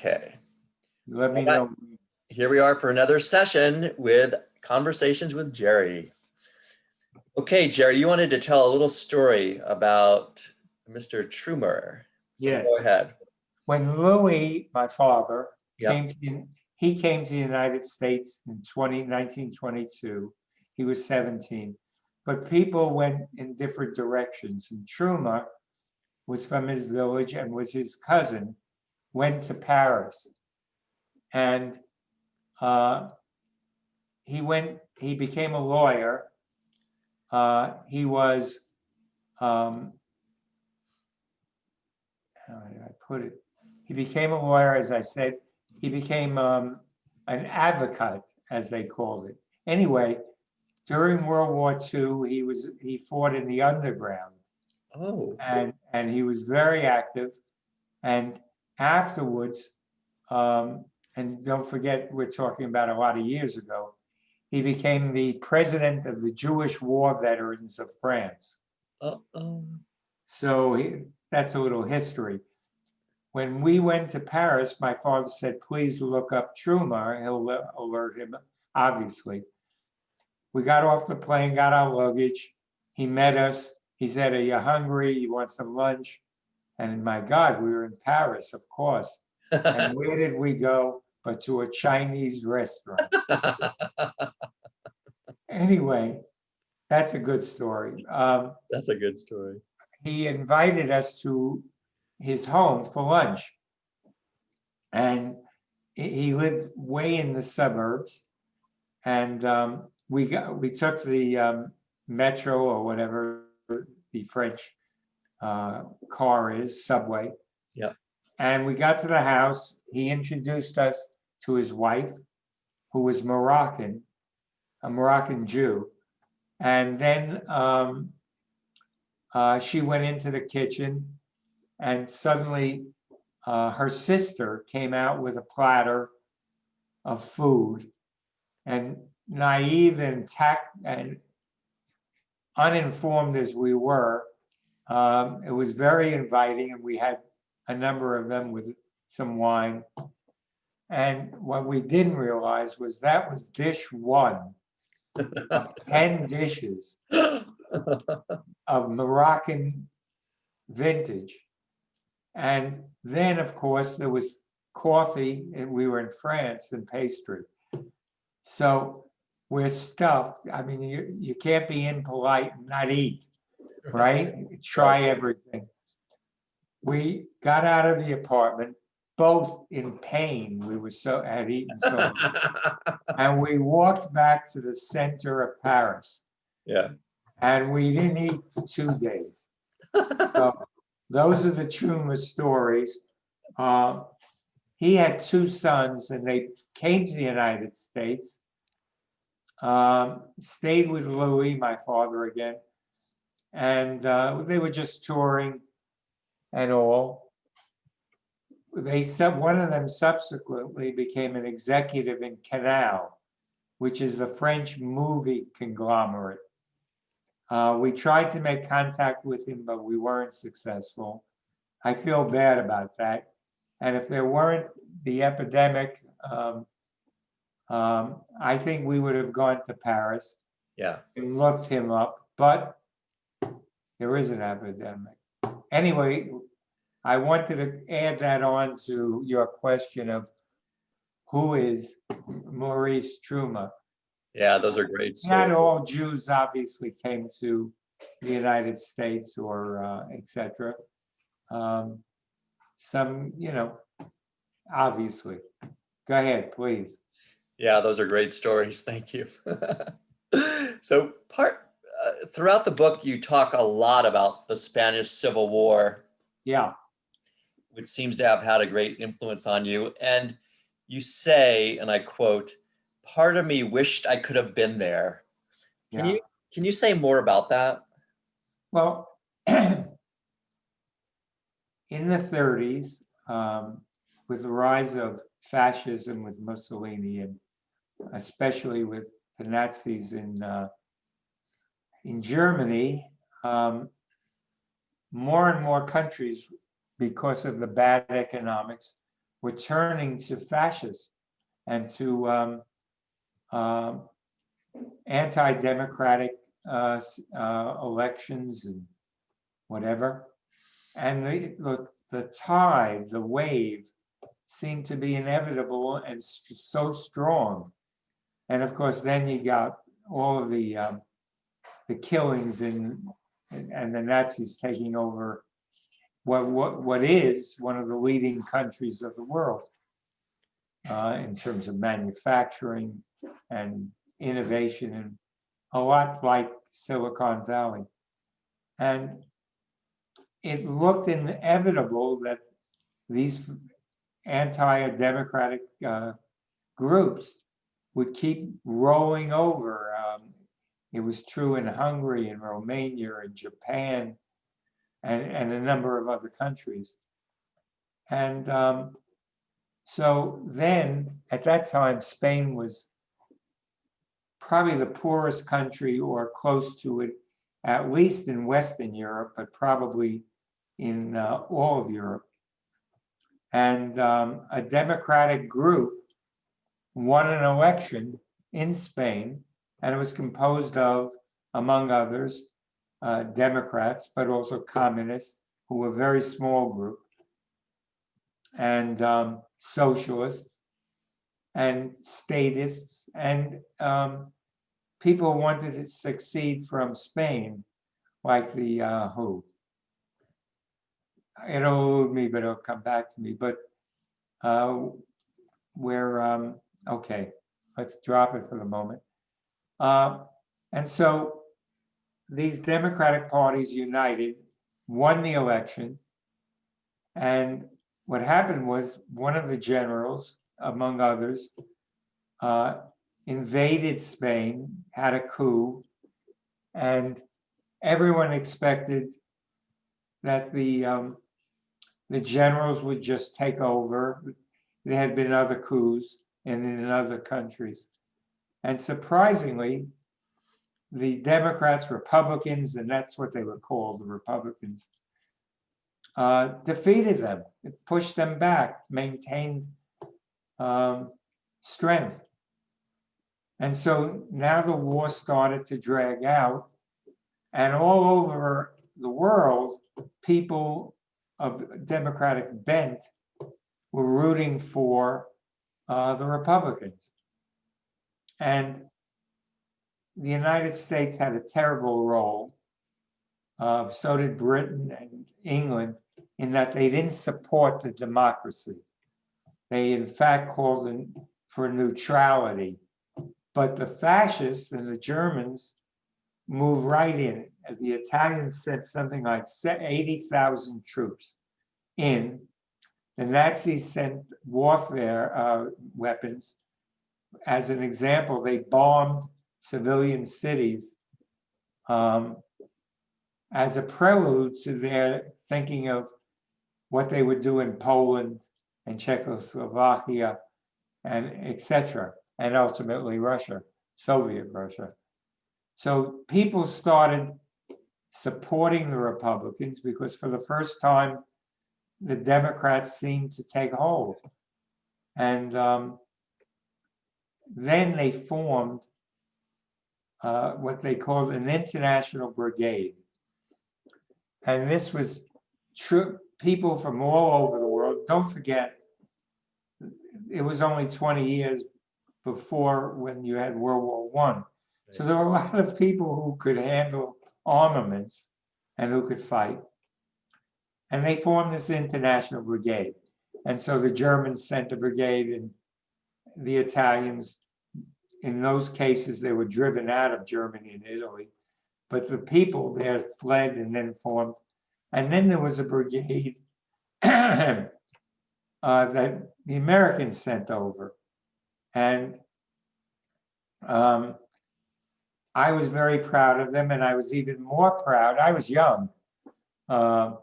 Okay. Let me All right. know. Here we are for another session with Conversations with Jerry. Okay, Jerry, you wanted to tell a little story about Mr. Trumer. So Yes. go ahead. When Louis, my father, Yeah. he came to the United States in 1922. He was 17. But people went in different directions. And Trumer was from his village and was his cousin, went to Paris. And he became a lawyer. He was, how did I put it? He became a lawyer, as I said. He became an advocate, as they called it. Anyway, during World War II, he fought in the underground. Oh. And he was very active. And afterwards, and don't forget, we're talking about a lot of years ago, he became the president of the Jewish War Veterans of France. Uh-oh. So that's a little history. When we went to Paris, my father said, please look up Trumer. He'll alert him, obviously. We got off the plane, got our luggage. He met us. He said, are you hungry? You want some lunch? And my God, we were in Paris, of course. And where did we go but to a Chinese restaurant? Anyway, that's a good story. That's a good story. He invited us to his home for lunch. And he lived way in the suburbs. And we took the metro or whatever the French car is, subway. Yeah. And we got to the house. He introduced us to his wife, who was Moroccan, a Moroccan Jew. And then she went into the kitchen, and suddenly her sister came out with a platter of food. And naive and uninformed as we were, it was very inviting, and we had a number of them with some wine. And what we didn't realize was that was dish one of 10 dishes of Moroccan vintage. And then, of course, there was coffee, and we were in France, and pastry. So we're stuffed. I mean, you can't be impolite and not eat, right? Try everything. We got out of the apartment, both in pain. We had eaten so much. And we walked back to the center of Paris. Yeah. And we didn't eat for 2 days. So those are the Trumer stories. He had 2 sons, and they came to the United States. Stayed with Louis, my father again, and they were just touring and all. One of them subsequently became an executive in Canal, which is a French movie conglomerate. We tried to make contact with him, but we weren't successful. I feel bad about that. And if there weren't the epidemic, I think we would have gone to Paris. Yeah. And looked him up, but there is an epidemic. Anyway, I wanted to add that on to your question of who is Maurice Trumer. Yeah, those are great stories. Not all Jews obviously came to the United States or etc. Some, obviously. Go ahead, please. Yeah, those are great stories. Thank you. So throughout the book, you talk a lot about the Spanish Civil War. Yeah. Which seems to have had a great influence on you. And you say, and I quote, "Part of me wished I could have been there." Can you say more about that? Well, in the 30s, with the rise of fascism with Mussolini, and especially with the Nazis in Germany, more and more countries, because of the bad economics, were turning to fascists and to anti-democratic elections and whatever. And the tide, the wave, seemed to be inevitable and so strong. And of course, then you got all of the killings and the Nazis taking over what is one of the leading countries of the world in terms of manufacturing and innovation, and a lot like Silicon Valley. And it looked inevitable that these anti-democratic groups would keep rolling over. It was true in Hungary and Romania and Japan and a number of other countries. And so then, at that time, Spain was probably the poorest country or close to it, at least in Western Europe, but probably in all of Europe. And a democratic group won an election in Spain, and it was composed of, among others, Democrats, but also communists, who were a very small group, and socialists, and statists, and people wanted to succeed from Spain, like the who. It'll elude me, but it'll come back to me. But we're okay. Let's drop it for the moment. And so these Democratic parties united, won the election, and what happened was one of the generals, among others, invaded Spain, had a coup, and everyone expected that the generals would just take over. There had been other coups in other countries. And surprisingly, the Democrats, Republicans, and that's what they were called, the Republicans, defeated them. It pushed them back, maintained strength. And so now the war started to drag out, and all over the world, people of Democratic bent were rooting for the Republicans. And the United States had a terrible role. So did Britain and England, in that they didn't support the democracy. They, in fact, called for neutrality. But the fascists and the Germans moved right in. The Italians sent something like 80,000 troops in. The Nazis sent warfare weapons. As an example, they bombed civilian cities as a prelude to their thinking of what they would do in Poland and Czechoslovakia and etc., and ultimately Russia, Soviet Russia. So people started supporting the Republicans because for the first time, the Democrats seemed to take hold. And then they formed what they called an international brigade. And this was people from all over the world. Don't forget, it was only 20 years before when you had World War I. So there were a lot of people who could handle armaments and who could fight. And they formed this international brigade. And so the Germans sent a brigade, and the Italians, in those cases, they were driven out of Germany and Italy. But the people there fled and then formed. And then there was a brigade that the Americans sent over. And I was very proud of them, and I was even more proud. I was young. So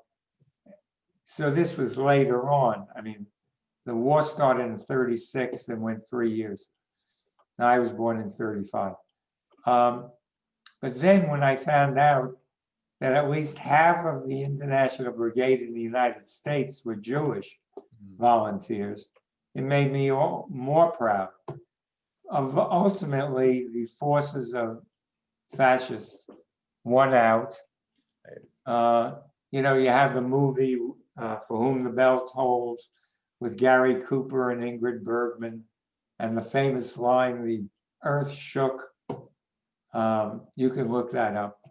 this was later on. I mean, the war started in 36 and went 3 years. I was born in 35. But then when I found out that at least half of the International Brigade in the United States were Jewish, volunteers. It made me more proud of ultimately the forces of fascists won out. You know, you have the movie For Whom the Bell Tolls with Gary Cooper and Ingrid Bergman, and the famous line, "The earth shook." You can look that up.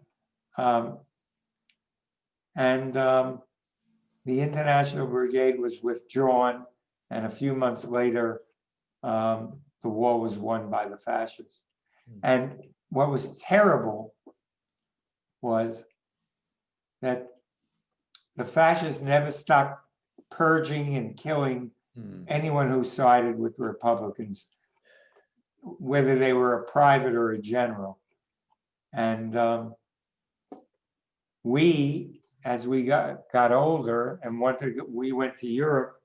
The International Brigade was withdrawn, and a few months later, the war was won by the fascists. And what was terrible was that the fascists never stopped purging and killing anyone who sided with the Republicans, whether they were a private or a general. And we, as we got older and we went to Europe.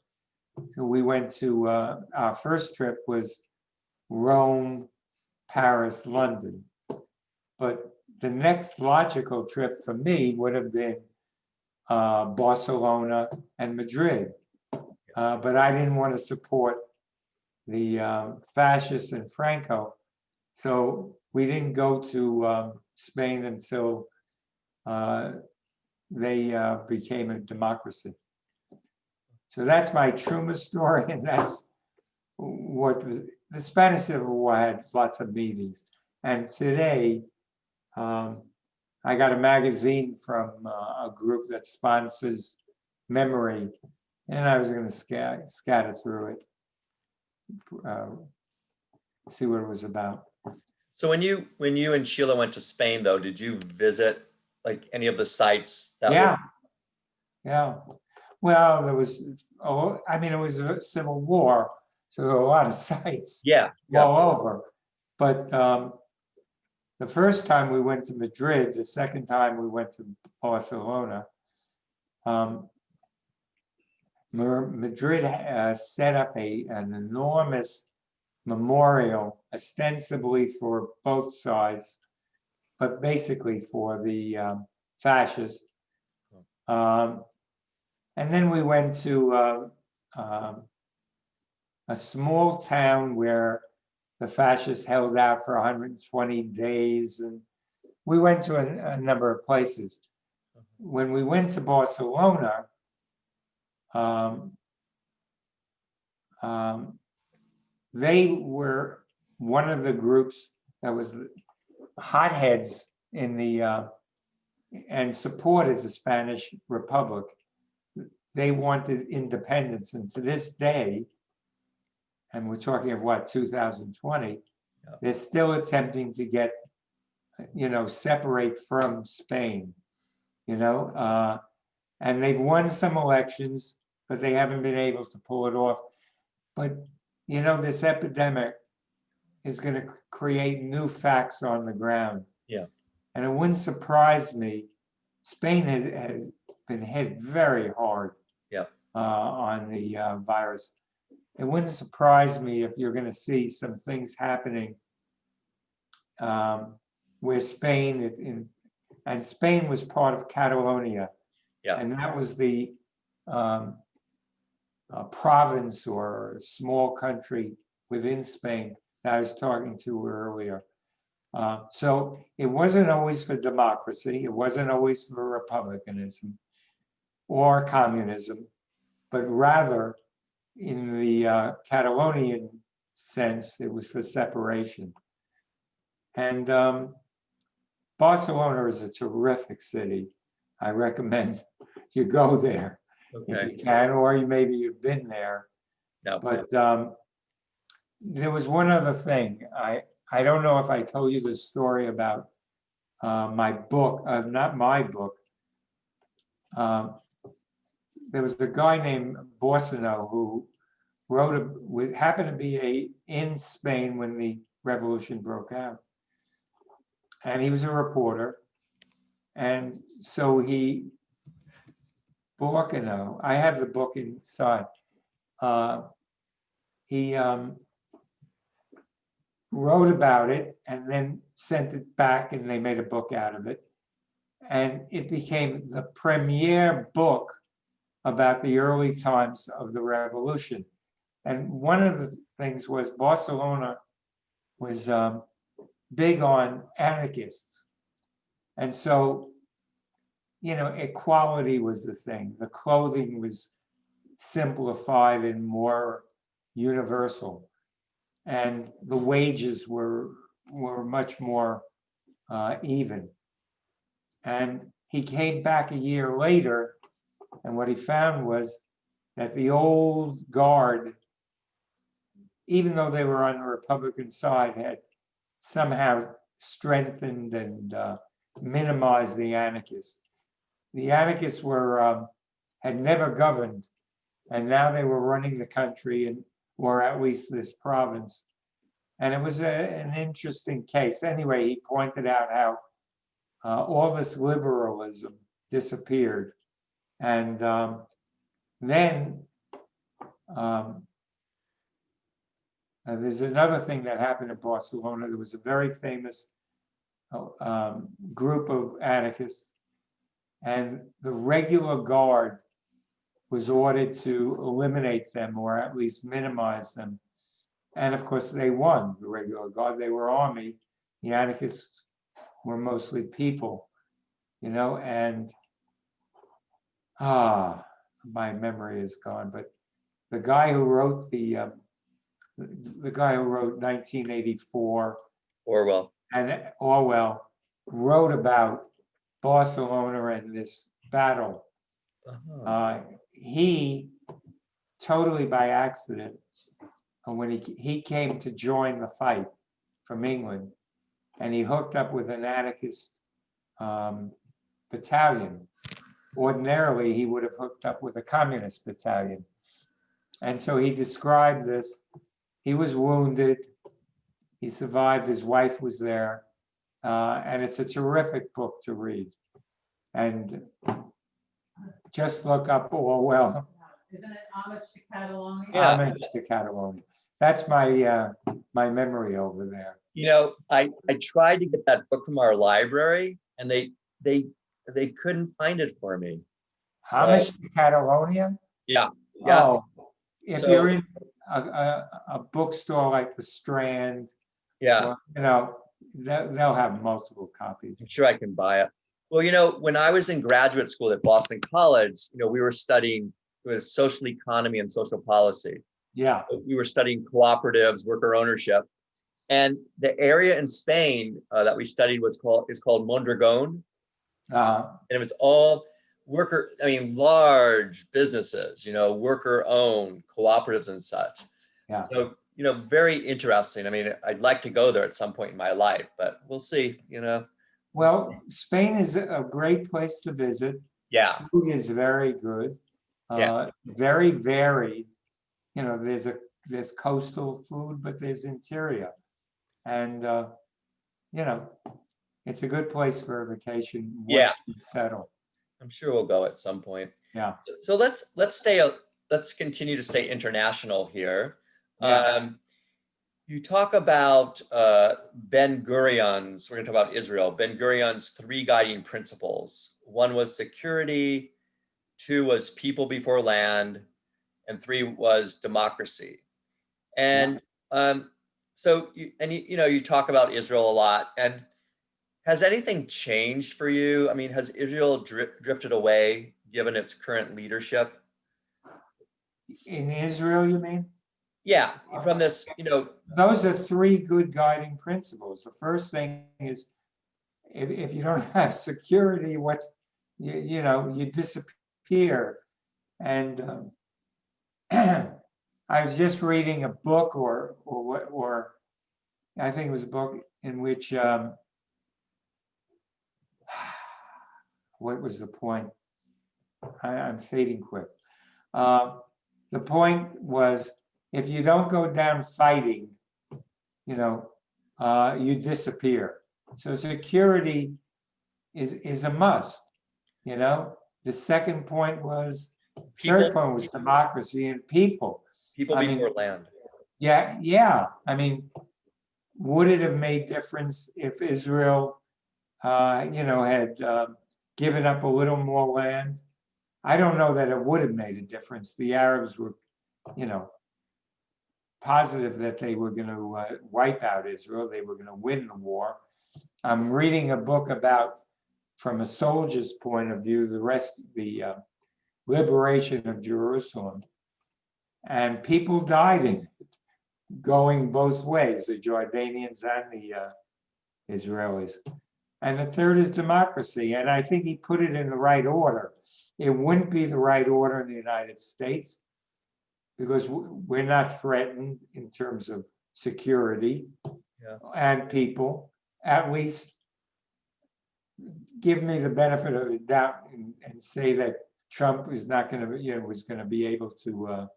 We went to, our first trip was Rome, Paris, London. But the next logical trip for me would have been Barcelona and Madrid. But I didn't want to support the fascists and Franco. So we didn't go to Spain until they became a democracy. So that's my Truma story, and that's what the Spanish Civil War had lots of meetings. And today, I got a magazine from a group that sponsors memory, and I was going to scatter through it, see what it was about. So when you and Sheila went to Spain, though, did you visit like any of the sites that Yeah. Yeah. Well, there was, I mean, it was a civil war, so there were a lot of sites all over. But the first time we went to Madrid, the second time we went to Barcelona, Madrid set up an enormous memorial, ostensibly for both sides, but basically for the fascists. And then we went to a small town where the fascists held out for 120 days. And we went to a number of places. When we went to Barcelona, they were one of the groups that was hotheads in the, and supported the Spanish Republic. They wanted independence, and to this day, and we're talking of what, 2020, they're still attempting to get, separate from Spain, and they've won some elections, but they haven't been able to pull it off. But, this epidemic is going to create new facts on the ground. Yeah. And it wouldn't surprise me. Spain has been hit very hard on the virus. It wouldn't surprise me if you're going to see some things happening where Spain, and Spain was part of Catalonia. Yeah. And that was the province or small country within Spain that I was talking to earlier. So it wasn't always for democracy. It wasn't always for republicanism or communism, but rather in the Catalonian sense, it was for separation. And Barcelona is a terrific city. I recommend you go there if you can, or maybe you've been there. No. But there was one other thing. I don't know if I told you the story about my book, not my book. There was a guy named Borsino who happened to be in Spain when the revolution broke out. And he was a reporter. And so Borcano, I have the book inside. He wrote about it and then sent it back, and they made a book out of it. And it became the premier book about the early times of the revolution. And one of the things was Barcelona was big on anarchists. And so, equality was the thing. The clothing was simplified and more universal. And the wages were much more even. And he came back a year later, and what he found was that the old guard, even though they were on the Republican side, had somehow strengthened and minimized the anarchists. The anarchists were had never governed, and now they were running the country, or at least this province. And it was an interesting case. Anyway, he pointed out how all this liberalism disappeared. And then there's another thing that happened in Barcelona. There was a very famous group of anarchists, and the regular guard was ordered to eliminate them, or at least minimize them. And of course, they won, the regular guard. They were army. The anarchists were mostly people, and my memory is gone. But the guy who wrote the guy who wrote 1984, Orwell. and Orwell, wrote about Barcelona and this battle. He totally by accident, when he came to join the fight from England, and he hooked up with an anarchist battalion. Ordinarily, he would have hooked up with a communist battalion. And so he described this. He was wounded. He survived. His wife was there. And it's a terrific book to read. And just look up Orwell. Isn't it Homage to Catalonia? Yeah. Homage to Catalonia. That's my my memory over there. I tried to get that book from our library, and they couldn't find it for me. Homage to Catalonia? Yeah. Oh, if So- you're in a bookstore like the Strand, Yeah, or, they'll have multiple copies. I'm sure I can buy it. Well, when I was in graduate school at Boston College, we were studying, it was social economy and social policy. Yeah, We were studying cooperatives, worker ownership. And the area in Spain that we studied is called Mondragon. And it was all large businesses, worker owned cooperatives and such. Yeah. So, very interesting. I'd like to go there at some point in my life, but we'll see, well, Spain is a great place to visit. Yeah. Food is very good. Yeah. Very varied. There's coastal food, but there's interior. And, it's a good place for a vacation once Yeah. you settle. I'm sure we'll go at some point. Yeah. So let's continue to stay international here. Yeah. You talk about Ben-Gurion's, we're going to talk about Israel, Ben-Gurion's 3 guiding principles. 1 was security, 2 was people before land, and 3 was democracy. And so you talk about Israel a lot. And has anything changed for you? Has Israel drifted away given its current leadership? In Israel, you mean? Yeah, from this, Those are 3 good guiding principles. The first thing is, if you don't have security, you disappear. And I was just reading a book, or I think it was a book in which what was the point? I'm fading quick. The point was, if you don't go down fighting, you disappear. So security is a must. The second point was, third point was democracy and people. People before land. Yeah. Would it have made difference if Israel, had given up a little more land? I don't know that it would have made a difference. The Arabs were, you know, positive that they were going to wipe out Israel. They were going to win the war. I'm reading a book about, from a soldier's point of view, the liberation of Jerusalem, and people died in it, going both ways, the Jordanians and the Israelis. And the third is democracy. And I think he put it in the right order. It wouldn't be the right order in the United States because we're not threatened in terms of security and people. At least give me the benefit of the doubt and say that Trump is not going to, was going to be able to,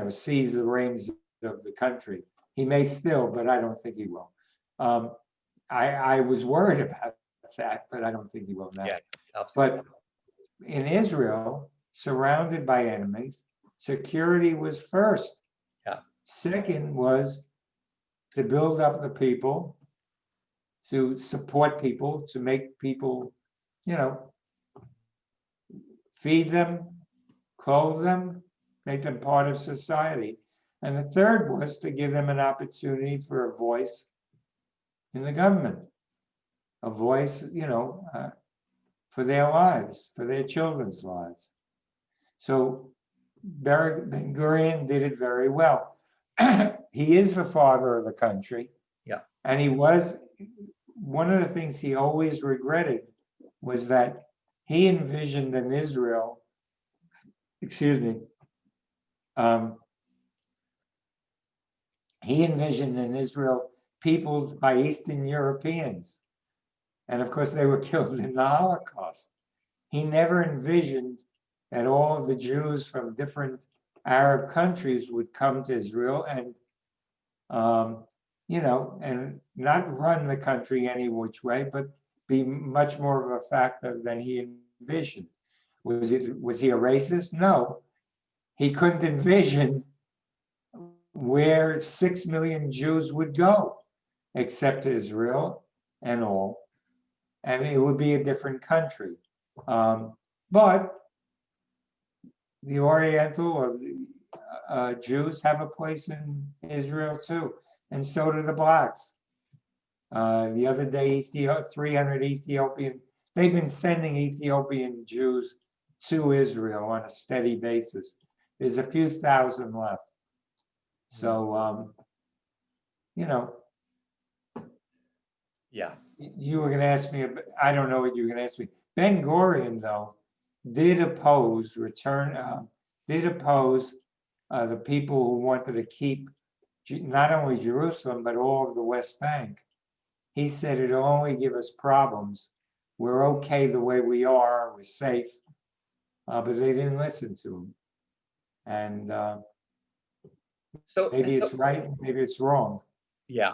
seize the reins of the country. He may still, but I don't think he will. I was worried about that, but I don't think he will now. Yeah, absolutely. But in Israel, surrounded by enemies, security was first. Yeah. Second was to build up the people, to support people, to make people, feed them, clothe them, make them part of society. And the third was to give them an opportunity for a voice in the government, a voice, for their lives, for their children's lives. So Ben-Gurion did it very well. He is the father of the country. Yeah. And he was, one of the things he always regretted was that he envisioned an Israel, he envisioned an Israel peopled by Eastern Europeans. And of course, they were killed in the Holocaust. He never envisioned that all of the Jews from different Arab countries would come to Israel and, and not run the country any which way, but be much more of a factor than he envisioned. Was he a racist? No. He couldn't envision where 6 million Jews would go, except to Israel and all. And it would be a different country. But the Oriental or the Jews have a place in Israel too, and so do the blacks. The other day, 300 Ethiopian, they've been sending Ethiopian Jews to Israel on a steady basis. There's a few thousand left. So, Yeah. You were going to ask me, I don't know what you were going to ask me. Ben-Gurion, though, did oppose the people who wanted to keep not only Jerusalem, but all of the West Bank. He said it'll only give us problems. We're okay the way we are, we're safe. But they didn't listen to him. And So maybe it's right, maybe it's wrong. Yeah.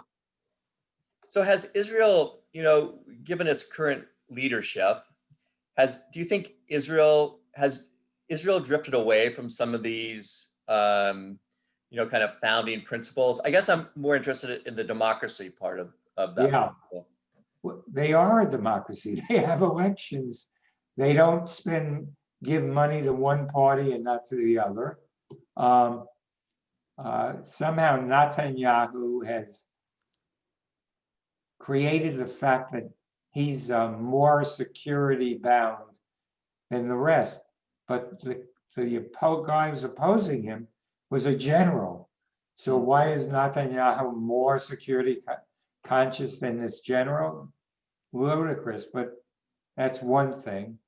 So has Israel, given its current leadership, do you think Israel drifted away from some of these, kind of founding principles? I guess I'm more interested in the democracy part of that. Yeah. Well, they are a democracy. They have elections. They don't give money to one party and not to the other. Somehow Netanyahu has created the fact that he's more security bound than the rest. But the guy who's opposing him was a general. So why is Netanyahu more security conscious than this general? Ludicrous, but that's one thing.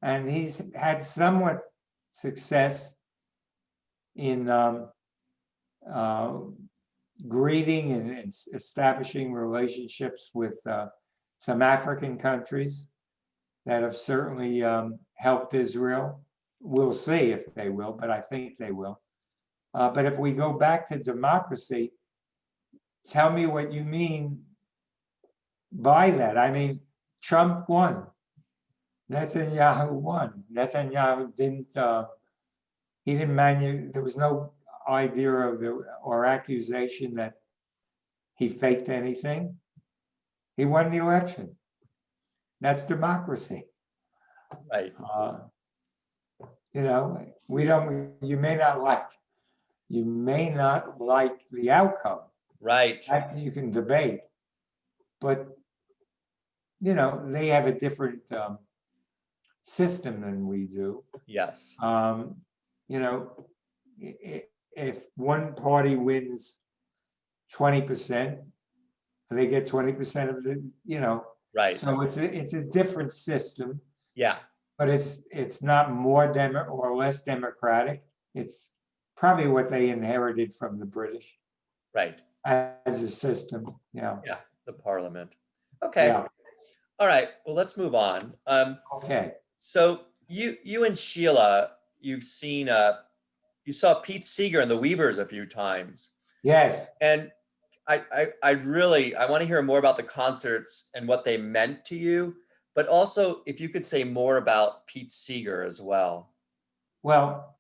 And he's had somewhat success in greeting and establishing relationships with some African countries that have certainly helped Israel. We'll see if they will, but I think they will. But if we go back to democracy, tell me what you mean by that. I mean, Trump won. Netanyahu won. Netanyahu didn't, there was no idea or accusation that he faked anything. He won the election. That's democracy. Right. you know, you may not like the outcome. Right. That you can debate. But, you know, they have a different system than we do. Yes. You know, if one party wins 20%, they get 20% of the, you know, Right. so it's a different system, Yeah. but it's not more or less democratic. It's probably what they inherited from the British Right. as a system. Yeah. Yeah. The parliament. Okay. Yeah. All right. Well, let's move on. Okay. So you and Sheila, you've seen you saw Pete Seeger and the Weavers a few times, Yes. and I want to hear more about the concerts and what they meant to you, but also if you could say more about Pete Seeger as well. Well,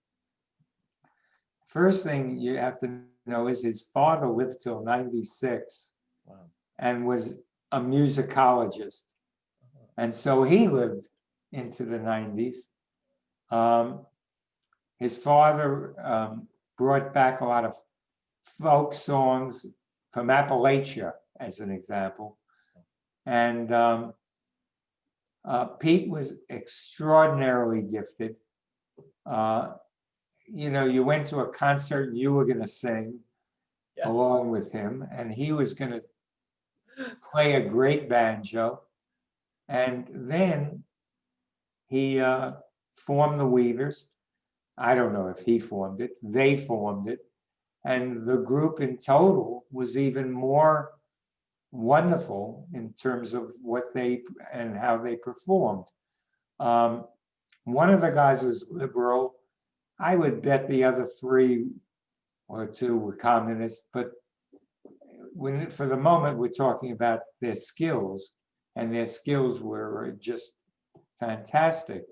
first thing you have to know is his father lived till 96 Wow. and was a musicologist. And so he lived into the 90s. His father brought back a lot of folk songs from Appalachia, as an example. And Pete was extraordinarily gifted. You know, you went to a concert and you were going to sing Yeah. along with him, and he was going to play a great banjo. And then he formed the Weavers. I don't know if he formed it, they formed it. And the group in total was even more wonderful in terms of what they and how they performed. One of the guys was liberal. I would bet the other three or two were communists, but for the moment, we're talking about their skills, and their skills were just fantastic.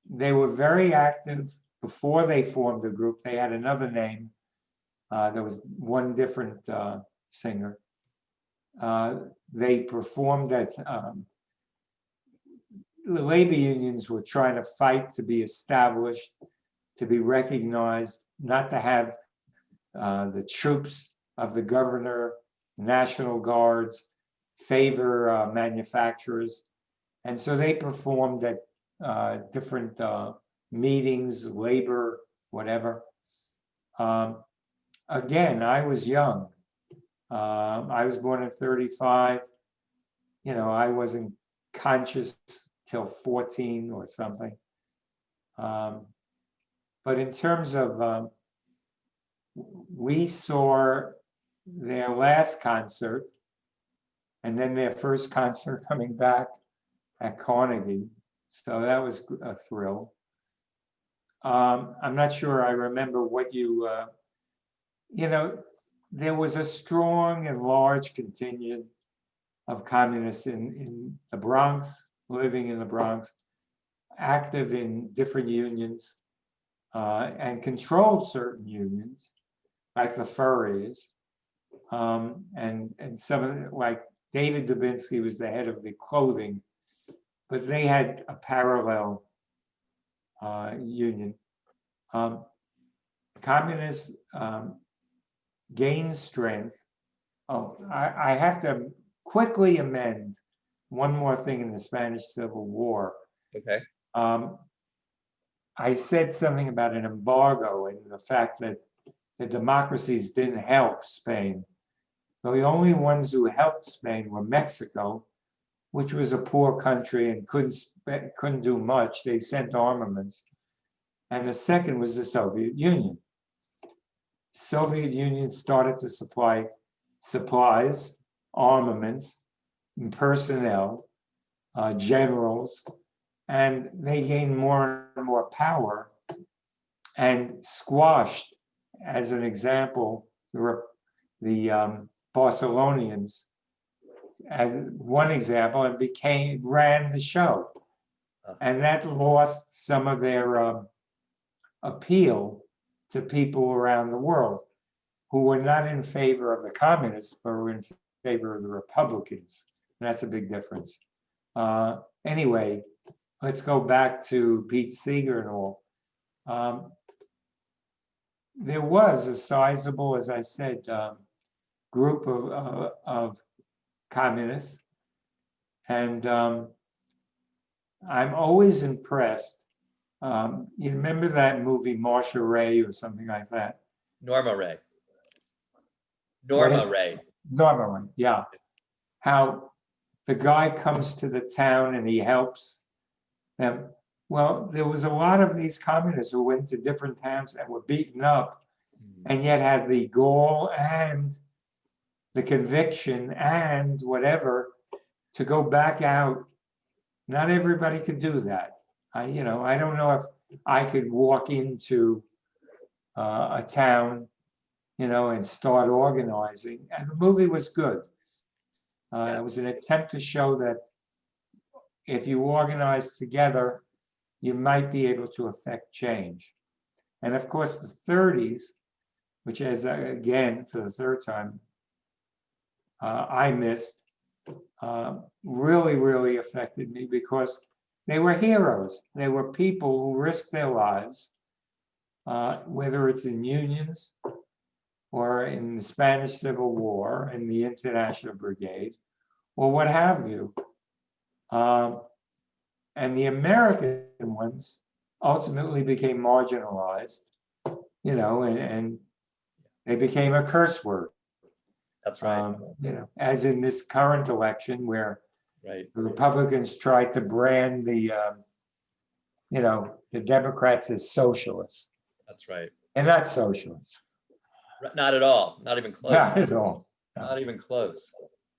They were very active before they formed the group. They had another name. There was one different singer. They performed at the labor unions were trying to fight to be established, to be recognized, not to have the troops of the governor, National Guards, favor manufacturers. And so they performed at different meetings, labor, whatever. Again, I was young. I was born in 35. You know, I wasn't conscious till 14 or something. But in terms of, we saw their last concert and then their first concert coming back at Carnegie. So that was a thrill. I'm not sure I remember what you know, there was a strong and large contingent of communists in the Bronx, living in the Bronx, active in different unions, and controlled certain unions, like the furries, and some of the, like David Dubinsky was the head of the clothing, but they had a parallel union. Communists gained strength. Oh, I have to quickly amend one more thing in the Spanish Civil War. Okay. I said something about an embargo and the fact that the democracies didn't help Spain. The only ones who helped Spain were Mexico, which was a poor country and couldn't do much. They sent armaments. And the second was the Soviet Union. Soviet Union started to supply supplies, armaments, and personnel, generals, and they gained more and more power and squashed, as an example, the Barcelonians, as one example, and ran the show. And that lost some of their appeal to people around the world who were not in favor of the communists, but were in favor of the Republicans. And that's a big difference. Anyway, let's go back to Pete Seeger and all. There was a sizable, as I said, group of communists. And I'm always impressed. You remember that movie Marcia Ray or something like that? Norma Ray. What Norma is- Ray. Norman, yeah. How the guy comes to the town and he helps them. Well, there was a lot of these communists who went to different towns and were beaten up and yet had the gall and the conviction and whatever to go back out. Not everybody could do that. I don't know if I could walk into a town, and start organizing. And the movie was good. It was an attempt to show that if you organize together, you might be able to affect change. And of course, the 30s, which is, again, for the third time, I missed, really, really affected me because they were heroes. They were people who risked their lives, whether it's in unions or in the Spanish Civil War, in the International Brigade, or what have you. And the American ones ultimately became marginalized, and they became a curse word. That's right. As in this current election where Right. the Republicans tried to brand the Democrats as socialists. That's right. And not socialists. Not at all. Not even close. Not at all. Not even close.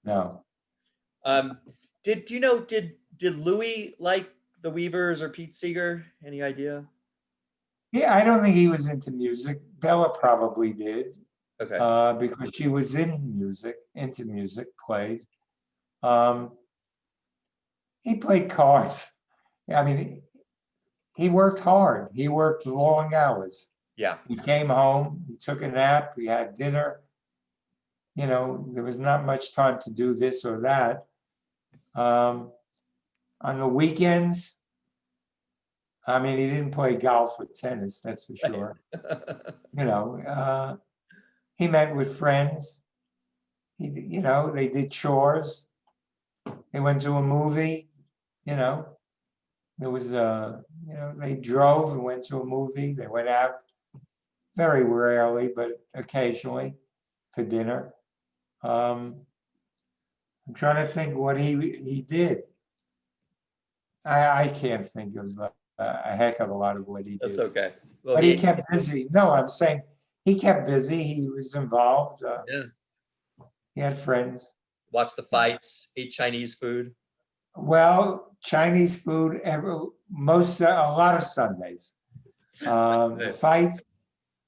No. Did Louis like the Weavers or Pete Seeger? Any idea? Yeah, I don't think he was into music. Bella probably did. Okay. Because she was into music, played. He played cards. I mean, he worked hard. He worked long hours. Yeah. He came home, he took a nap, we had dinner. There was not much time to do this or that. On the weekends, I mean, he didn't play golf or tennis, that's for sure. He met with friends. They did chores. They went to a movie, there was they drove and went to a movie. They went out very rarely, but occasionally for dinner. I'm trying to think what he did. I can't think of a heck of a lot of what he did. That's okay. Well, But he kept busy. No, I'm saying he kept busy. He was involved. Yeah. He had friends. Watched the fights, ate Chinese food. Well, Chinese food, a lot of Sundays. The fights,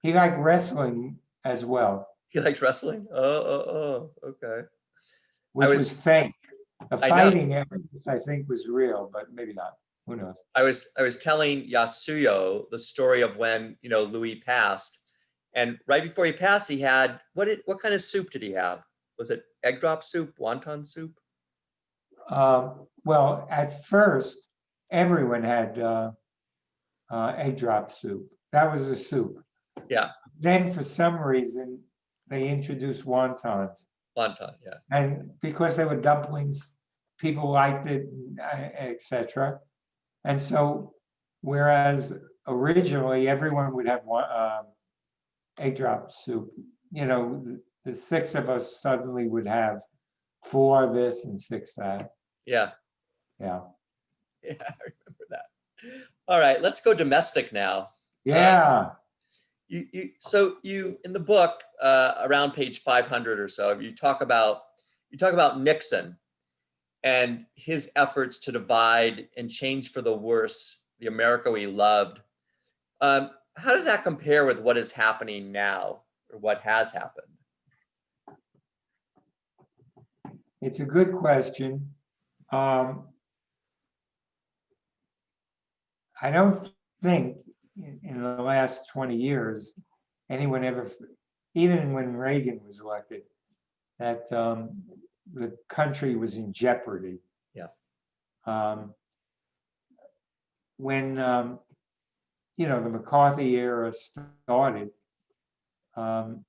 he liked wrestling as well. He liked wrestling? Oh, okay. Which was fake. The I know. fighting, I think, was real, but maybe not. Who knows? I was telling Yasuyo the story of when, Louis passed. And right before he passed, he had, what kind of soup did he have? Was it egg drop soup, wonton soup? Well, at first, everyone had egg drop soup. That was a soup. Yeah. Then, for some reason, they introduced wontons. Wonton, yeah. And because they were dumplings, people liked it, etc. And so, whereas originally everyone would have egg drop soup, the six of us suddenly would have 4 this and 6 that. Yeah. Yeah. Yeah, I remember that. All right, let's go domestic now. Yeah. So in the book, around page 500 or so, you talk about Nixon and his efforts to divide and change for the worse the America we loved. How does that compare with what is happening now, or what has happened? It's a good question. I don't think in the last 20 years, anyone ever, even when Reagan was elected, that the country was in jeopardy. Yeah. when, the McCarthy era started, and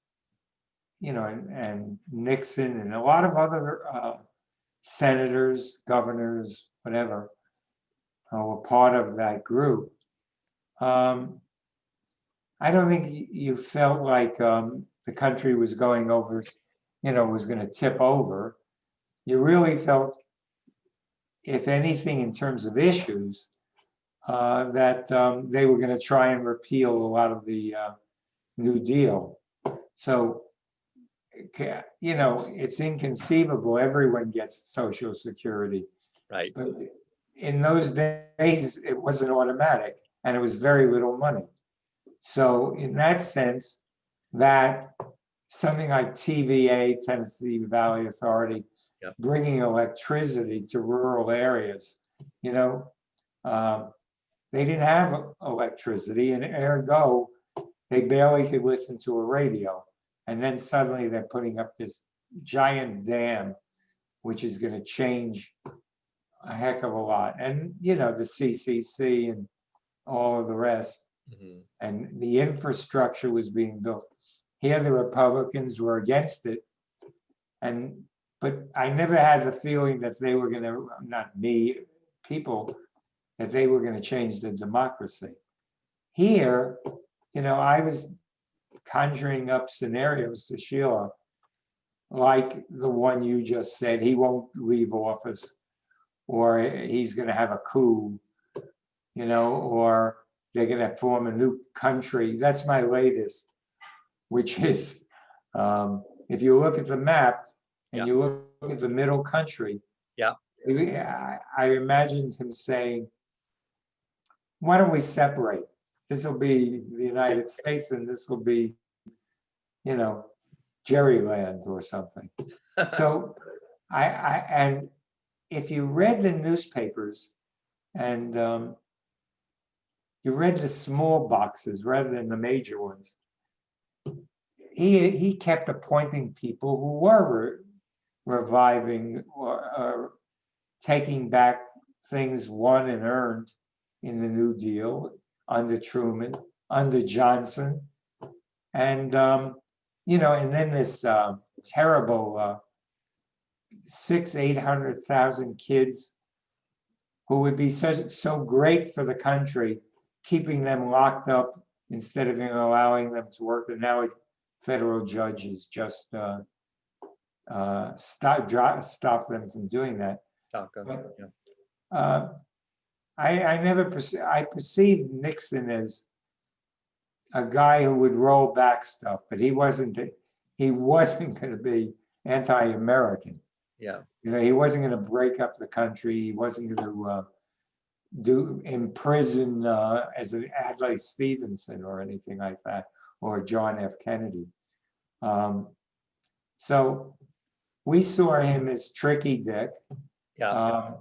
Nixon and a lot of other senators, governors, whatever, were part of that group. I don't think you felt like the country was going over, was going to tip over. You really felt, if anything, in terms of issues, that they were going to try and repeal a lot of the New Deal. So, it's inconceivable everyone gets Social Security. Right. But in those days, it wasn't automatic, and it was very little money. So in that sense, that something like TVA, Tennessee Valley Authority, Yep. bringing electricity to rural areas, they didn't have electricity, and ergo, they barely could listen to a radio. And then suddenly they're putting up this giant dam, which is going to change a heck of a lot. And, the CCC and all of the rest. Mhm. And the infrastructure was being built. Here, the Republicans were against it. But I never had the feeling that they were going to, not me, people, that they were going to change the democracy. Here, I was conjuring up scenarios to Sheila, like the one you just said. He won't leave office, or he's going to have a coup, or they're going to form a new country. That's my latest, which is, if you look at the map and you look at the middle country, I imagined him saying, why don't we separate? This will be the United States, and this will be, Jerryland or something. So and if you read the newspapers and you read the small boxes rather than the major ones, he kept appointing people who were reviving or taking back things won and earned in the New Deal under Truman, under Johnson, and and then this terrible 800,000 kids who would be so great for the country, keeping them locked up instead of allowing them to work. And now federal judges just stop them from doing that. But, I perceived Nixon as a guy who would roll back stuff, but he wasn't going to be anti-American. Yeah. He wasn't going to break up the country. He wasn't going to imprison as an Adlai Stevenson or anything like that, or John F. Kennedy. So we saw him as Tricky Dick. Yeah.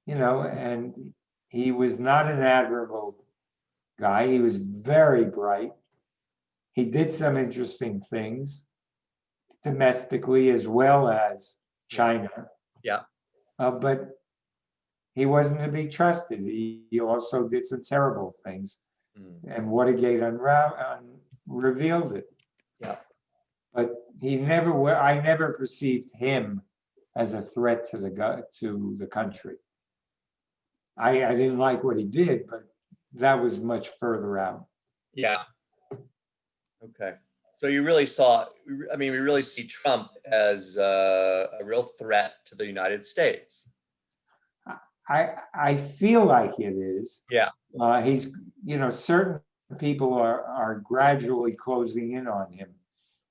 And he was not an admirable guy. He was very bright. He did some interesting things domestically as well as China. Yeah. But he wasn't to be trusted. He also did some terrible things. And Watergate revealed it. Yeah. But I never perceived him as a threat to the country. I didn't like what he did, but that was much further out. Yeah. Okay. So we really see Trump as a real threat to the United States. I feel like it is. Yeah. He's, certain people are gradually closing in on him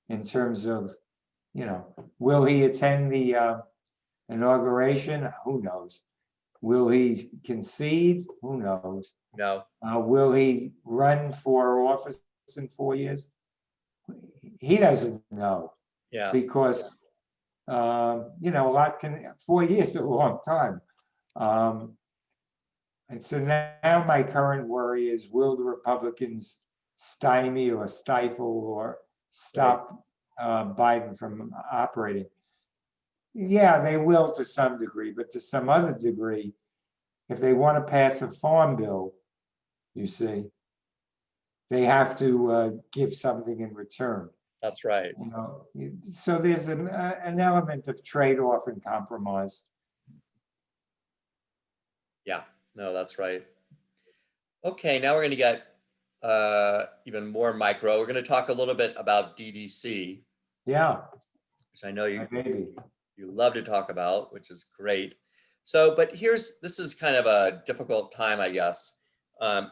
in terms of, will he attend the inauguration? Who knows? Will he concede? Who knows? No. Will he run for office in 4 years? He doesn't know. Yeah. Because, a lot 4 years is a long time. And so now my current worry is, will the Republicans stymie or stifle or stop Biden from operating? Yeah, they will to some degree, but to some other degree, if they want to pass a farm bill, you see. They have to give something in return, That's right. you know. So there's an element of trade-off and compromise. Yeah, no, that's right. Okay, now we're going to get even more micro. We're going to talk a little bit about DDC, Yeah, which I know my you baby. love to talk about, which is great. So, but this is kind of a difficult time, I guess,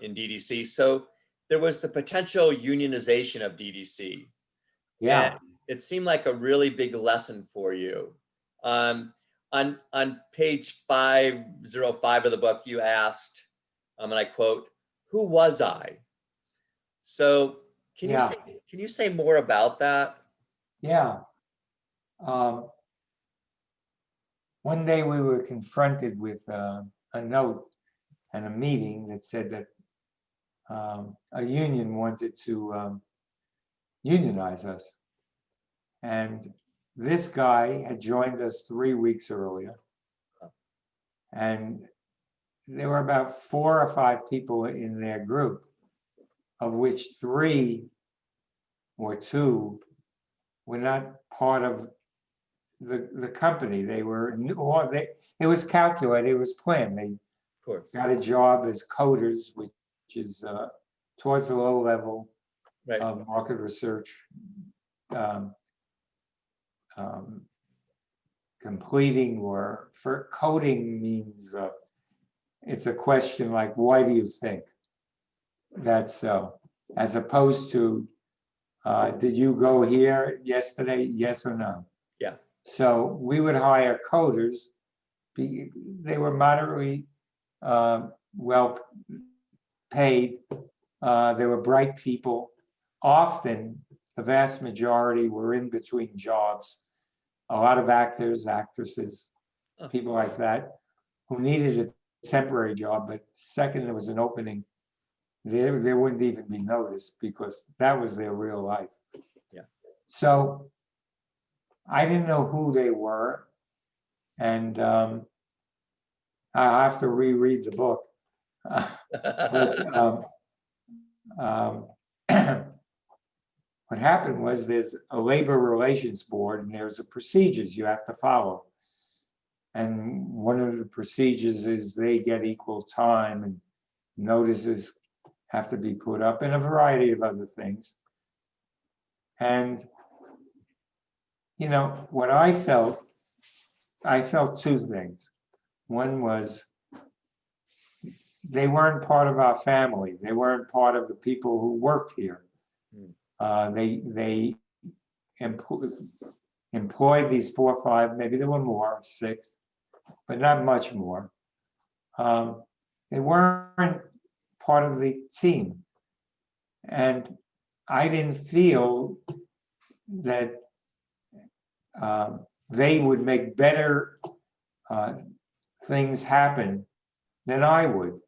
in DDC. So there was the potential unionization of DDC. And Yeah, it seemed like a really big lesson for you. On page 505 of the book, you asked, and I quote, "Who was I?" So yeah, can you say more about that? yeah. Um, One day we were confronted with a note and a meeting that said that a union wanted to unionize us. And this guy had joined us 3 weeks earlier. And there were about 4 or 5 people in their group, of which 3 or 2 were not part of the company. They were new, or it was calculated, it was planned. They Of course. got a job as coders, which is towards the low level Right. of market research. Completing, or for coding means it's a question like, why do you think that's so? As opposed to, did you go here yesterday? Yes or no? Yeah. So we would hire coders. They were moderately well paid. They were bright people. Often, the vast majority were in between jobs. A lot of actors, actresses, people like that, who needed a temporary job, but second there was an opening, they wouldn't even be noticed because that was their real life. Yeah. So I didn't know who they were, and I have to reread the book. But what happened was there's a labor relations board and there's a procedures you have to follow. And one of the procedures is they get equal time, and notices have to be put up, and a variety of other things. And, you know, what I felt 2 things. One was they weren't part of our family. They weren't part of the people who worked here. They employed these 4 or 5, maybe there were more, 6, but not much more. They weren't part of the team. And I didn't feel that they would make better things happen than I would.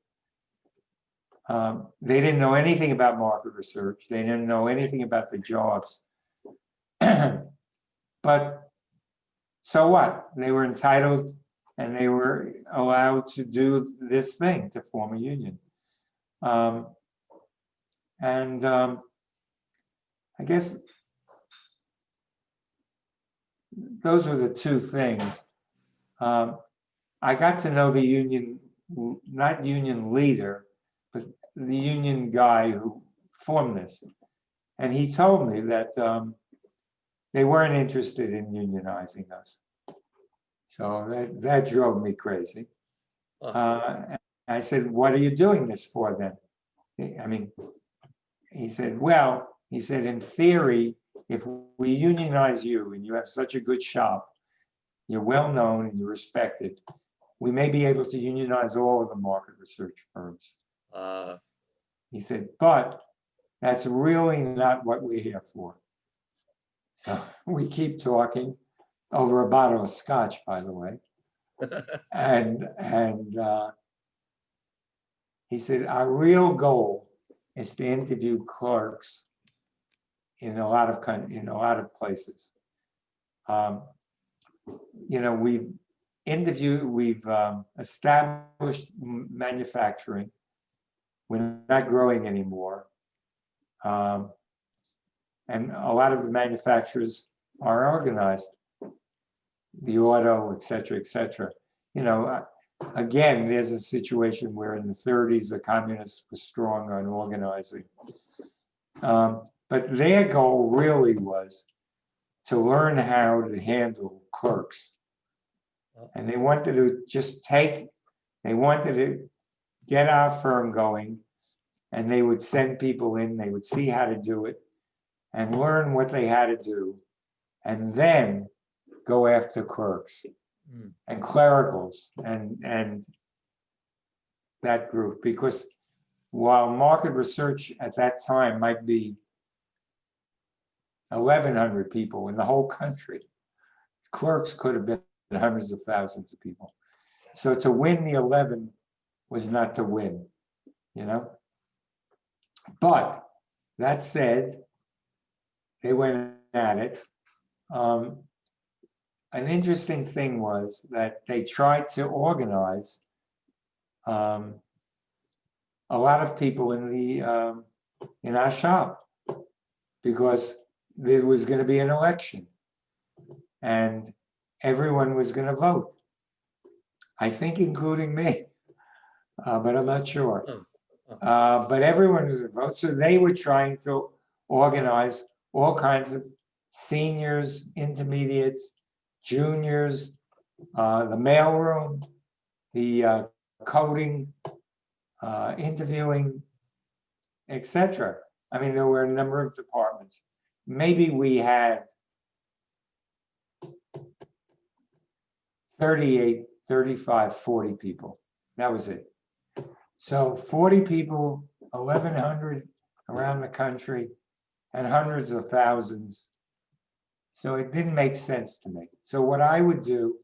They didn't know anything about market research. They didn't know anything about the jobs. But so what? They were entitled and they were allowed to do this thing, to form a union. I guess those were the 2 things. I got to know the union, not union leader, but the union guy who formed this. And he told me that they weren't interested in unionizing us. So that drove me crazy. I said, what are you doing this for then? I mean, he said, well, he said, in theory, if we unionize you and you have such a good shop, you're well known and you're respected, we may be able to unionize all of the market research firms. He said, but that's really not what we're here for. So we keep talking over a bottle of scotch, by the way. And he said, our real goal is to interview clerks in a lot of places. You know, we've established manufacturing. we're not growing anymore. And a lot of the manufacturers are organized, the auto, et cetera, you know, again, there's a situation where in the 30s, the communists were strong on organizing. But their goal really was to learn how to handle clerks. And they wanted to just they wanted to get our firm going, and they would send people in, they would see how to do it and learn what they had to do, and then go after clerks and clericals and that group. Because while market research at that time might be 1,100 people in the whole country, clerks could have been hundreds of thousands of people. So to win the 11 was not to win, you know? But that said, they went at it. An interesting thing was that they tried to organize a lot of people in our shop, because there was going to be an election and everyone was going to vote. I think including me, but I'm not sure. But everyone was going to vote. So they were trying to organize all kinds of seniors, intermediates, juniors, the mailroom, the coding, interviewing, etc. I mean, there were a number of departments. Maybe we had 38, 35, 40 people. That was it. So 40 people, 1,100 around the country, and hundreds of thousands. So it didn't make sense to me. So what I would do,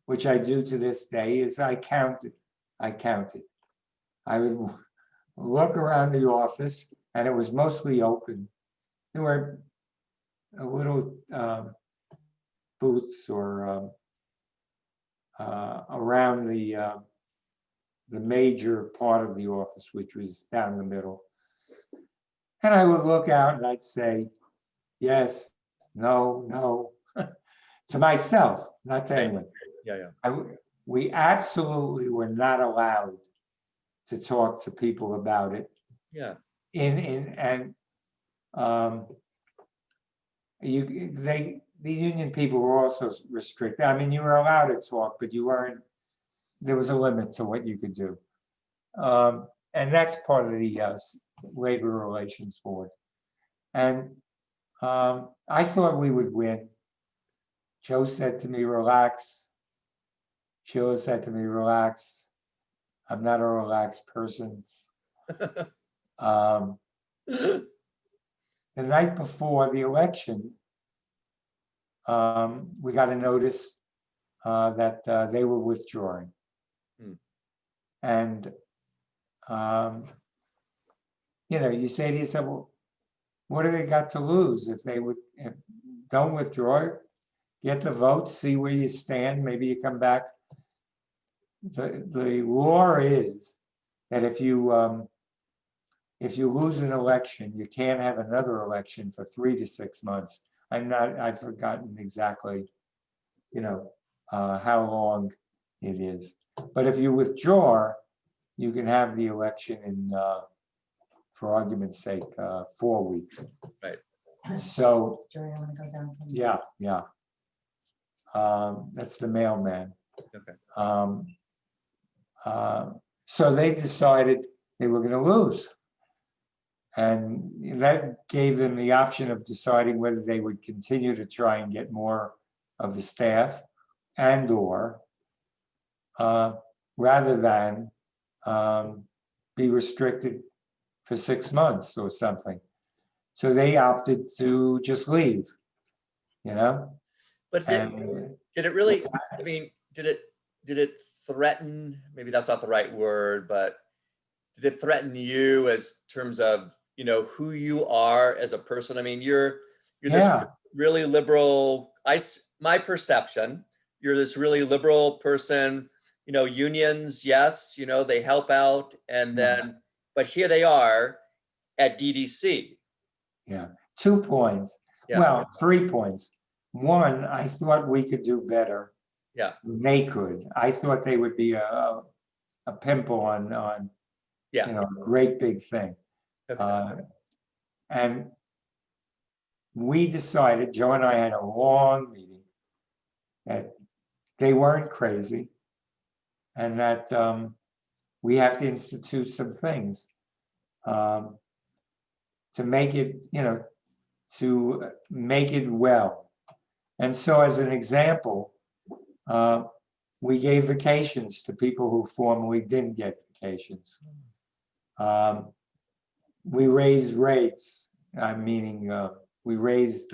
which I do to this day, is I counted. I would look around the office, and it was mostly open. There were little booths or around the major part of the office, which was down the middle. And I would look out and I'd say, yes, no, no, to myself, not to anyone. We absolutely were not allowed to talk to people about it. Yeah. The union people were also restricted. I mean, you were allowed to talk, but you weren't. There was a limit to what you could do, and that's part of the labor relations board. And I thought we would win. Joe said to me, "Relax." Sheila said to me, "Relax." I'm not a relaxed person. The night before the election, we got a notice that they were withdrawing. And, you know, you say to yourself, well, what do they got to lose if they don't withdraw, get the vote, see where you stand, maybe you come back. The law is that if you lose an election, you can't have another election for 3 to 6 months. I've forgotten exactly, you know, how long it is. But if you withdraw, you can have the election in, for argument's sake, 4 weeks. Right. So, Jerry, I want to go down. yeah. That's the mailman. Okay. So they decided they were going to lose. And that gave them the option of deciding whether they would continue to try and get more of the staff and or rather than be restricted for 6 months or something. So they opted to just leave, you know? But did it really, I mean, did it threaten, maybe that's not the right word, but did it threaten you as terms of, you know, who you are as a person? I mean, you're this really liberal, my perception, you're this really liberal person, you know, unions, yes, you know, they help out. And then, but here they are at DDC. Yeah, 2 points. Yeah. Well, 3 points. One, I thought we could do better. Yeah. They could. I thought they would be a pimple on, Yeah. a great big thing. Okay. And we decided, Joe and I had a long meeting, that they weren't crazy and that we have to institute some things to make it, to make it well. And so as an example, we gave vacations to people who formerly didn't get vacations. We raised rates, meaning we raised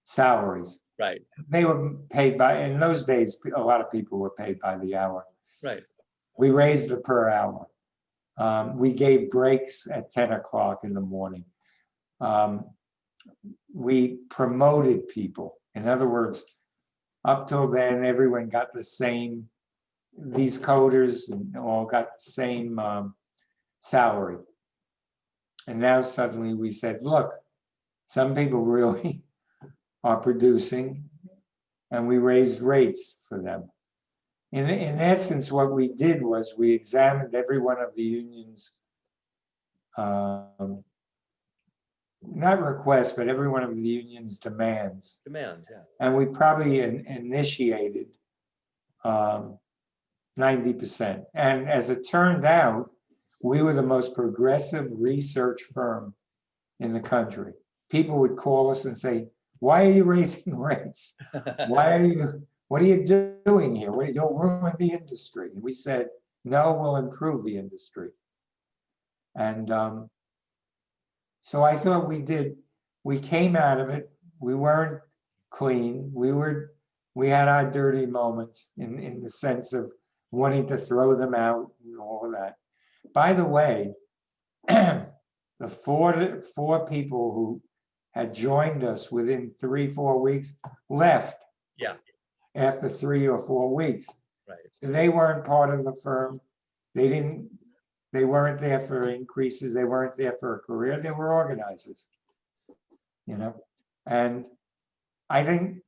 salaries. Right. They were paid by, in those days, a lot of people were paid by the hour. Right. We raised it per hour. We gave breaks at 10 o'clock in the morning. We promoted people. In other words, up till then, everyone got the same, these coders all got the same salary. And now suddenly we said, look, some people really are producing, and we raised rates for them. In essence, what we did was we examined every one of the unions, not requests, but every one of the union's demands. Demands, yeah. And we probably initiated 90%. And as it turned out, we were the most progressive research firm in the country. People would call us and say, why are you raising rates? What are you doing here? You'll ruin the industry. And we said, no, we'll improve the industry. And so I thought we came out of it. We weren't clean. We had our dirty moments in the sense of wanting to throw them out and all of that. By the way, the four people who had joined us within 3-4 weeks left. Yeah. After 3 or 4 weeks. Right. So they weren't part of the firm. They weren't there for increases. They weren't there for a career. They were organizers, and I think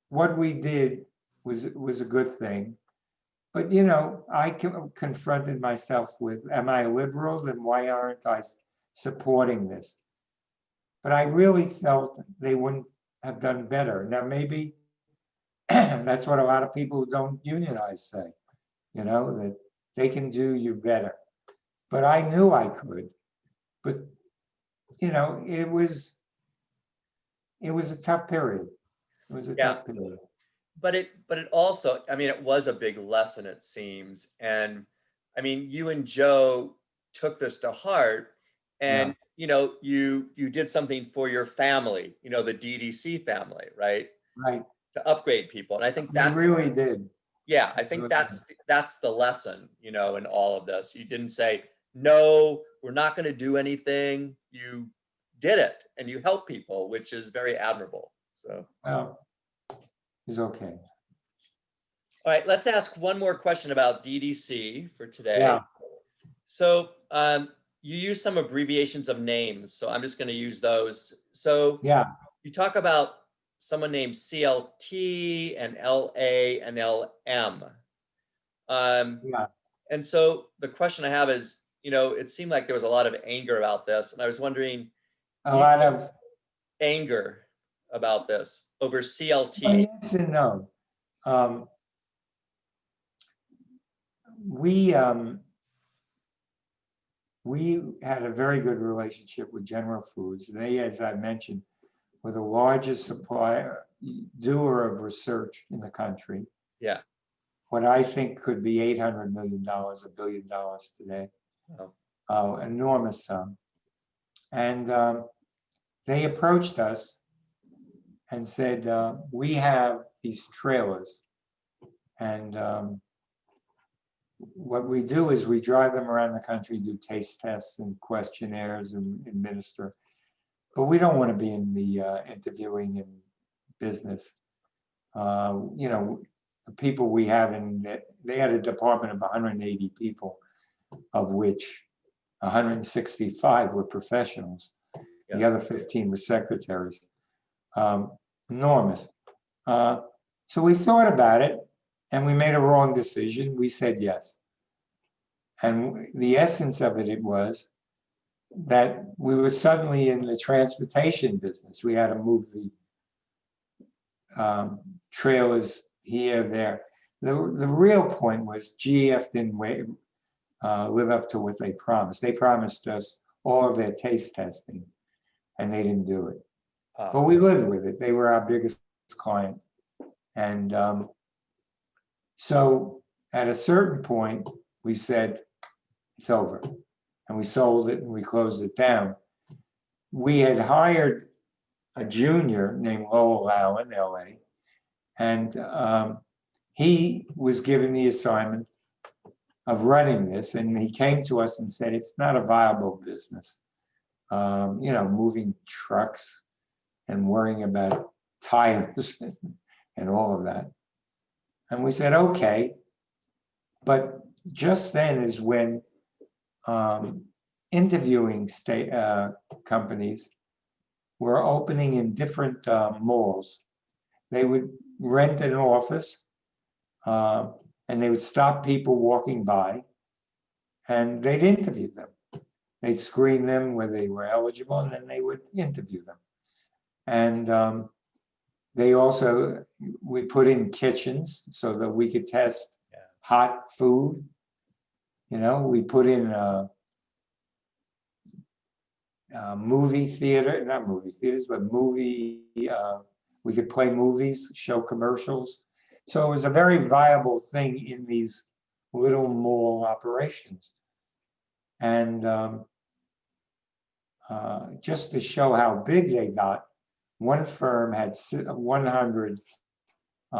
what we did was a good thing. But, I confronted myself with, am I liberal? Then why aren't I supporting this? But I really felt they wouldn't have done better. Now, maybe that's what a lot of people who don't unionize say, that they can do you better. But I knew I could. But, it was a tough period. It was a tough period. But it also, it was a big lesson, it seems. And you and Joe took this to heart, and you did something for your family, the DDC family, right? Right. To upgrade people. And I think that's really did. Yeah, I think that's the lesson, in all of this. You didn't say, no, we're not going to do anything. You did it, and you helped people, which is very admirable. So, well, it's okay. All right, let's ask one more question about DDC for today. Yeah. So you use some abbreviations of names, so I'm just going to use those. So yeah, you talk about someone named CLT and LA and LM. yeah. And so the question I have is, it seemed like there was a lot of anger about this, and I was wondering, A lot of anger about this over CLT. Well, yes and no. We had a very good relationship with General Foods. They, as I mentioned, were the largest doer of research in the country. Yeah. What I think could be $800 million, $1 billion today. Oh, enormous sum. And they approached us and said, we have these trailers, and what we do is we drive them around the country, do taste tests and questionnaires and administer. But we don't want to be in the interviewing and business. The people we have they had a department of 180 people. of which 165 were professionals. The Yeah. other 15 were secretaries. Enormous. So we thought about it and we made a wrong decision. We said yes. And the essence of it was that we were suddenly in the transportation business. We had to move the trailers here, there. The real point was GEF didn't live up to what they promised. They promised us all of their taste testing, and they didn't do it. But we lived with it. They were our biggest client. And so at a certain point, we said, it's over. And we sold it and we closed it down. We had hired a junior named Lowell Allen, LA, and he was given the assignment of running this. And he came to us and said, it's not a viable business. Moving trucks and worrying about tires and all of that. And we said, okay. But just then is when interviewing companies were opening in different malls. They would rent an office and they would stop people walking by and they'd interview them. They'd screen them whether they were eligible and then they would interview them. And we put in kitchens so that we could test hot food. We put in movie theater, not movie theaters, but we could play movies, show commercials. So it was a very viable thing in these little mall operations. And just to show how big they got, one firm had 100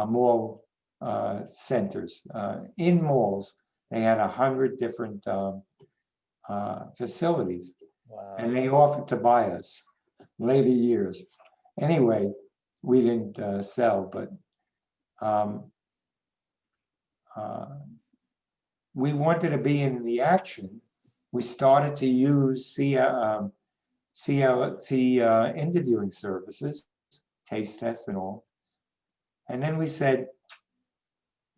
mall centers. In malls, they had 100 different facilities. Wow. And they offered to buy us later years. Anyway, we didn't sell, but we wanted to be in the action. We started to use CLT interviewing services, taste tests and all. And then we said,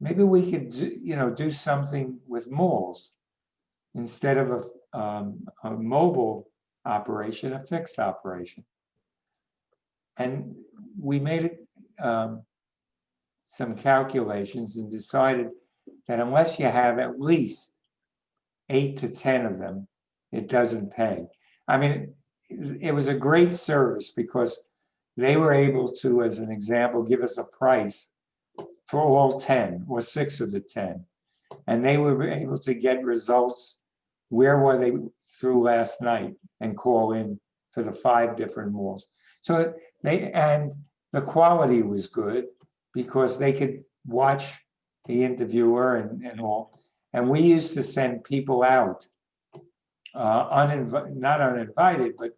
maybe we could do something with malls instead of a mobile operation, a fixed operation. And we made some calculations and decided that unless you have at least 8 to 10 of them, it doesn't pay. I mean, it was a great service because they were able to, as an example, give us a price for all 10 or 6 of the 10. And they were able to get results. Where were they through last night and call in for the 5 different malls. So and the quality was good because they could watch the interviewer and all. And we used to send people out, not uninvited, but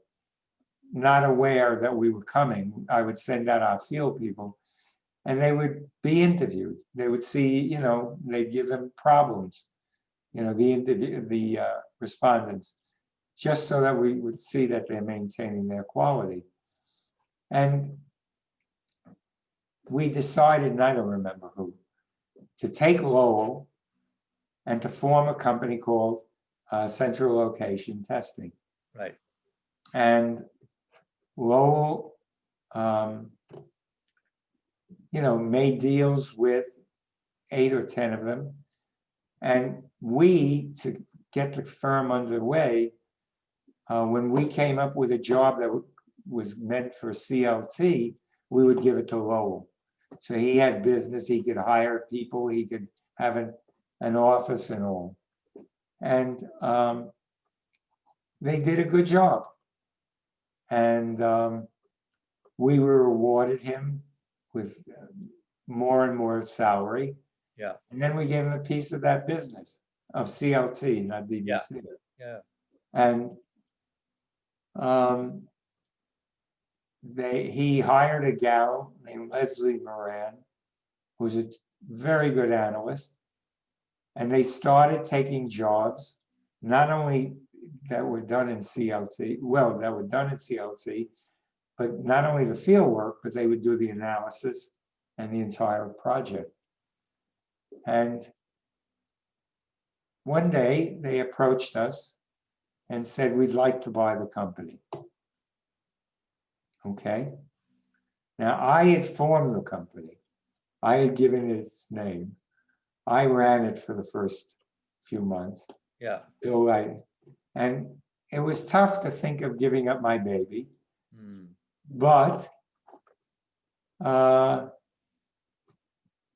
not aware that we were coming. I would send out our field people and they would be interviewed. They would see, they'd give them problems, the respondents, just so that we would see that they're maintaining their quality. And we decided, and I don't remember who, to take Lowell and to form a company called Central Location Testing. Right. And Lowell, made deals with 8 or 10 of them. And we, to get the firm underway, when we came up with a job that was meant for CLT, we would give it to Lowell. So he had business, he could hire people, he could have an office and all. And they did a good job. And we were rewarded him with more and more salary. Yeah. And then we gave him a piece of that business of CLT, not BBC. Yeah. And he hired a gal named Leslie Moran, who's a very good analyst. And they started taking jobs not only that were done in CLT, well, that were done in CLT, but not only the field work, but they would do the analysis and the entire project. And one day they approached us and said, we'd like to buy the company. Okay. Now I had formed the company. I had given it its name. I ran it for the first few months. Yeah. And it was tough to think of giving up my baby, Hmm. but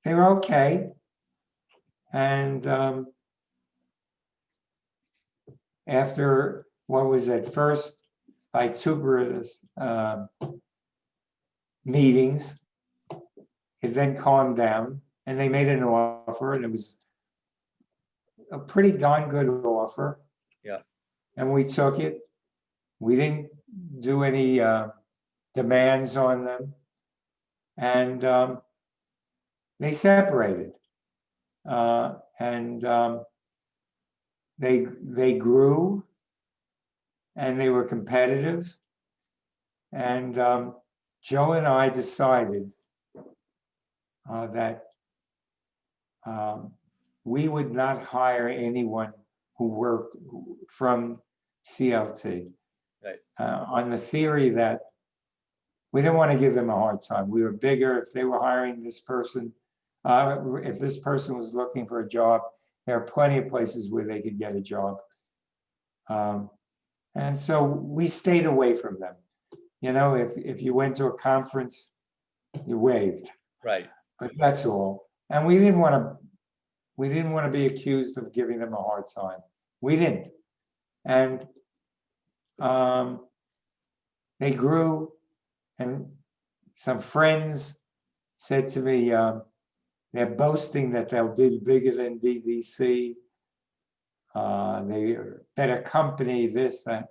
they were okay. And after what was at first vituperous meetings, it then calmed down and they made an offer, and it was a pretty darn good offer. Yeah. And we took it. We didn't do any demands on them. And they separated. They grew and they were competitive. And Joe and I decided that we would not hire anyone who worked from CLT. Right. On the theory that we didn't want to give them a hard time. We were bigger. If they were hiring this person, if this person was looking for a job, there are plenty of places where they could get a job. And so we stayed away from them. You know, if you went to a conference, you waved. Right. But that's all. And we didn't want to be accused of giving them a hard time. We didn't. And they grew, and some friends said to me, they're boasting that they'll be bigger than DVC. They are a better company, this, that.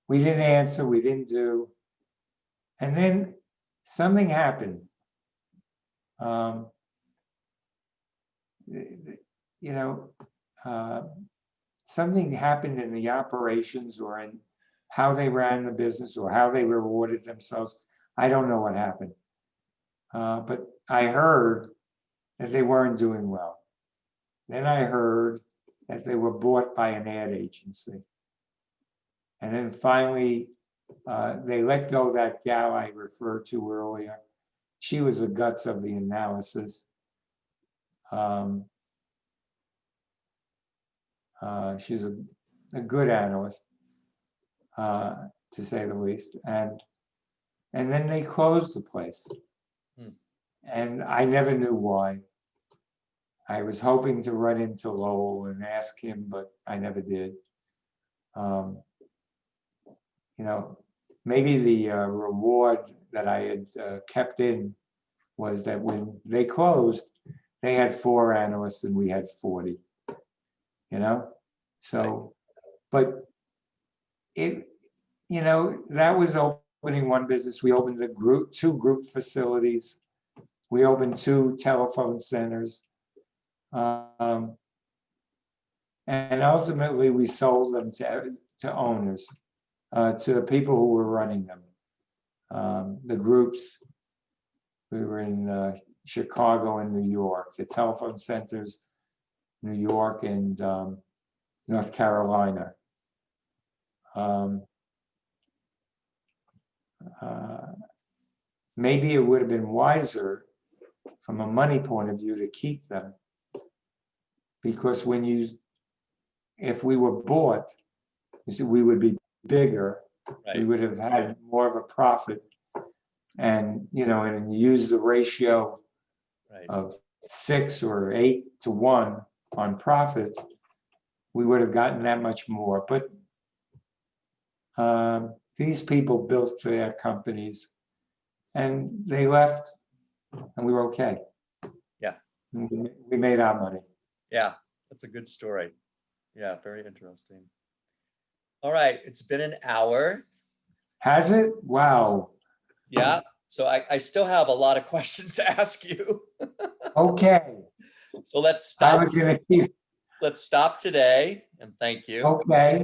We didn't answer, we didn't do. And then something happened. Something happened in the operations or in how they ran the business or how they rewarded themselves. I don't know what happened. But I heard that they weren't doing well. Then I heard that they were bought by an ad agency. And then finally, they let go of that gal I referred to earlier. She was the guts of the analysis. She's a good analyst, to say the least. And then they closed the place. And I never knew why. I was hoping to run into Lowell and ask him, but I never did. Maybe the reward that I had kept in was that when they closed, they had 4 analysts and we had 40. So, but that was opening one business. We opened 2 group facilities. We opened 2 telephone centers. And ultimately we sold them to owners, to the people who were running them. The groups, we were in Chicago and New York, the telephone centers, New York and North Carolina. Maybe it would have been wiser from a money point of view to keep them, because if we were bought, we would be bigger. Right. We would have had more of a profit, and and use the ratio of 6 or 8 to 1 on profits, we would have gotten that much more. But these people built their companies and they left and we were okay. Yeah. We made our money. Yeah, that's a good story. Yeah, very interesting. All right, it's been an hour. Has it? Wow. Yeah, so I still have a lot of questions to ask you. Okay. So let's stop. Let's stop today. and thank you. Okay,